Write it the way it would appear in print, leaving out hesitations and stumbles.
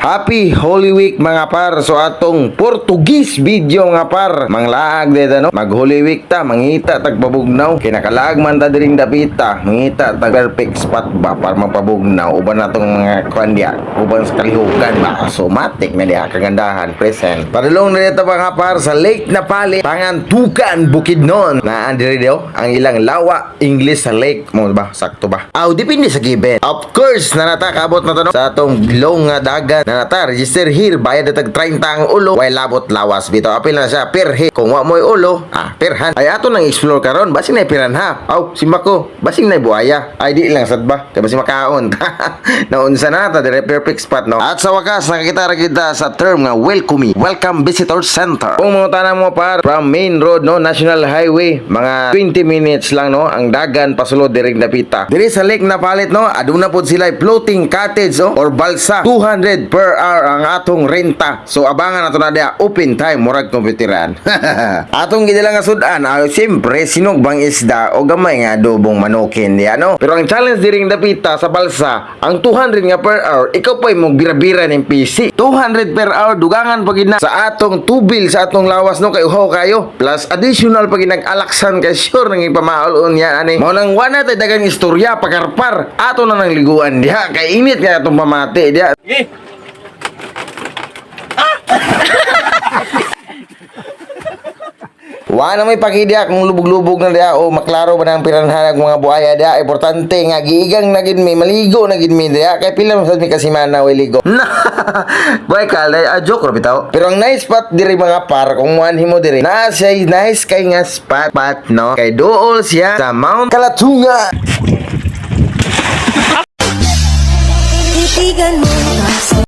Happy Holy Week mga par. So atong Portuguese video mga par. Manglaag dito no. Mag Holy Week ta, mangita tag pabugnaw. Kinakalaag man ta diring dapita. Mangita tag perfect spot ba para magpabugnaw. Uban natong mga kandya, uban sa kalihukan ba. So matik na diha kagandahan present. Padulong na dito mga par sa Lake Napali, Pangantukan, Bukidnon. Na andiri daw ang ilang lawa English sa lake mo ba sakto ba? Aw depende sa given. Of course na natakabot na to no? Sa atong bilong nga dagat na nata register here bayad tag 30 ang ulo way labot lawas bitaw apil na siya per head kung wa mo'y ulo per hand ay ato nang explore karon basing na piranha aw simba ko basing na buhaya ay di lang sad ba kay basing makaon naunsa na ta dire perfect spot no at sa wakas nakakita ra kita sa term nga welcome visitor center kung mga tanang mo par from main road no national highway mga 20 minutes lang no ang dagan pasulod direk napita dire sa lake Napalit no aduna pod sila floating cottage oh, or balsa 200 per hour ang atong renta. So abangan nato na dia open time murag kompetiran. Atong gidilang nga sudan, siyempre sinugbang isda o gamay nga adobong manukin diya no. Pero ang challenge diring dapita sa balsa, ang 200 nga per hour, ikaw pa mo bira-bira ning PC. 200 per hour dugangan pag na sa atong tubil sa atong lawas no kay uhaw kayo. Plus additional pag nag-alaksan kay sure nang ipamaulon yan ani. Mao nang wana tay dagang istorya pakarpar. Ato na nang liguan diha kay init nga atong pamati diha. Wala may pakidya kung lubog-lubog na dia o maklaro ba ng piranhanag mga buhaya dia. Importante nga giigang na gid mi maligo na gid mi dia kay pila man sad mi kasimana way ligo. Boy kalay joke ra bitaw. Pero ang nice spot diri mga par kung muanhi mo diri. Na say nice kay nga spot no. Kay duol siya sa Mount Kalatunga. Titigan mo